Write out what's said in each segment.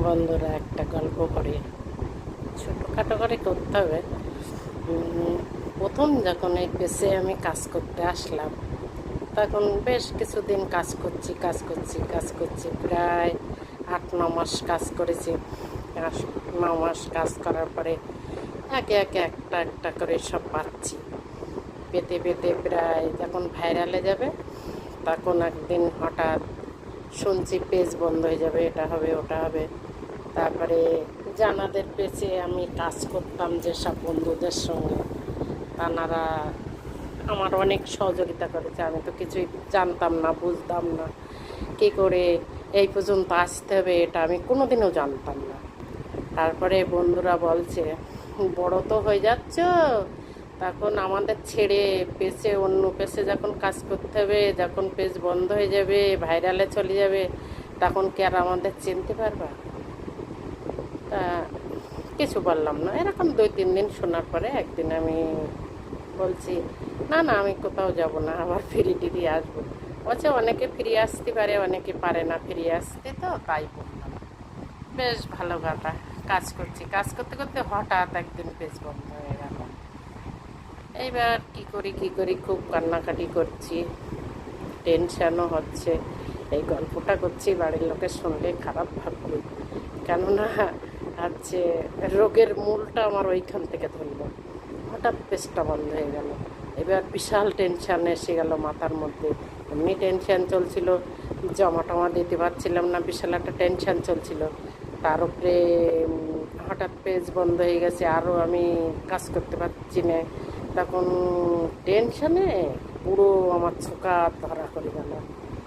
বন্ধুরা, একটা গল্প করে ছোটোখাটো করে করতে হবে। প্রথম যখন এই পেশে আমি কাজ করতে আসলাম, তখন বেশ কিছুদিন কাজ করছি প্রায় 8-9 মাস কাজ করেছি। 9 মাস কাজ করার পরে একে একে একটা একটা করে সব পাচ্ছি। পেতে পেতে প্রায় যখন ভাইরালে যাবে, তখন একদিন হঠাৎ শুনছি পেজ বন্ধ হয়ে যাবে, এটা হবে ওটা হবে। তারপরে জানাদের পেজে আমি কাজ করতাম যেসব বন্ধুদের সঙ্গে, তারা আমার অনেক সহযোগিতা করেছে। আমি তো কিছুই জানতাম না, বুঝতাম না কী করে এই পর্যন্ত আসতে হবে, এটা আমি কোনোদিনও জানতাম না। তারপরে বন্ধুরা বলছে, বড় তো হয়ে যাচ্ছ, তখন আমাদের ছেড়ে পেজে অন্য পেজে যখন কাজ করতে হবে, যখন পেজ বন্ধ হয়ে যাবে, ভাইরালে চলে যাবে, তখন কি আর আমাদের চিনতে পারবা? তা কিছু বললাম না। এরকম 2-3 দিন শোনার পরে একদিন আমি বলছি, না না, আমি কোথাও যাব না, আবার ফিরে আসবো। বলছে অনেকে ফিরে আসতে পারে, অনেকে পারে না ফিরে আসতে, তো তাই বললাম। বেশ ভালো কথা। কাজ করতে করতে হঠাৎ একদিন পেজ বন্ধ হয়ে গেল। এইবার কি করি খুব কান্নাকাটি করছি, টেনশানও হচ্ছে। এই গল্পটা করছি, বাড়ির লোকের শুনলে খারাপ ভাববে, কেননা হচ্ছে রোগের মূলটা আমার ওইখান থেকে ধরলো। হঠাৎ পেটটা বন্ধ হয়ে গেল। এবার বিশাল টেনশান এসে গেল মাথার মধ্যে। এমনি টেনশান চলছিল, জমা টমা দিতে পারছিলাম না, বিশাল একটা টেনশান চলছিল। তার উপরে হঠাৎ পেজ বন্ধ হয়ে গেছে, আরও আমি কাজ করতে পারছি না। তখন টেনশানে পুরো আমার সুগার ধরা করে গেল।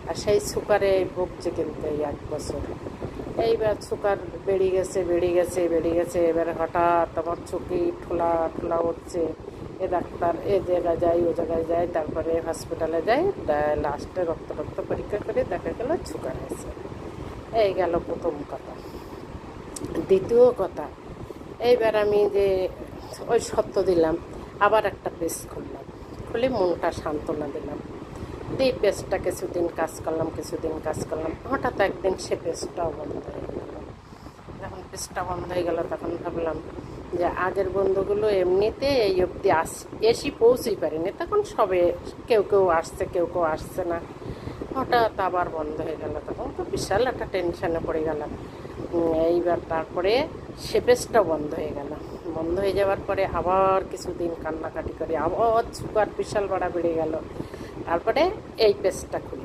আর সেই সুগারে ভুগছে কিন্তু এই 1 বছর। এইবার সুগার বেড়ে গেছে। এবার হঠাৎ আমার চোখে ঠোলা ঠোলা উঠছে। এ ডাক্তার, এ জায়গায় যাই, ও জায়গায় যাই, তারপরে হসপিটালে যাই, লাস্টে রক্ত পরীক্ষা করে দেখা গেল সুগার আছে। এই গেল প্রথম কথা। দ্বিতীয় কথা, এইবার আমি যে ওই সত্য দিলাম, আবার একটা পেজ খুলে মনটা সান্ত্বনা দিলাম। এই পেজটা কিছুদিন কাজ করলাম, হঠাৎ একদিন সে পেজটাও বন্ধ হয়ে গেল। যখন পেজটা বন্ধ হয়ে গেল, তখন ভাবলাম যে আগের বন্ধুগুলো এমনিতে এই অবধি এসে পৌঁছেই পারেনি, তখন সবে কেউ কেউ আসছে, কেউ কেউ আসছে না। হঠাৎ আবার বন্ধ হয়ে গেল, তখন তো বিশাল একটা টেনশানে পড়ে গেলাম। এইবার তারপরে সে পেজটাও বন্ধ হয়ে গেল। বন্ধ হয়ে যাওয়ার পরে আবার কিছুদিন কান্নাকাটি করে আবার সুগার বিশাল বেড়ে গেল। তারপরে এই পেজটা খুললাম।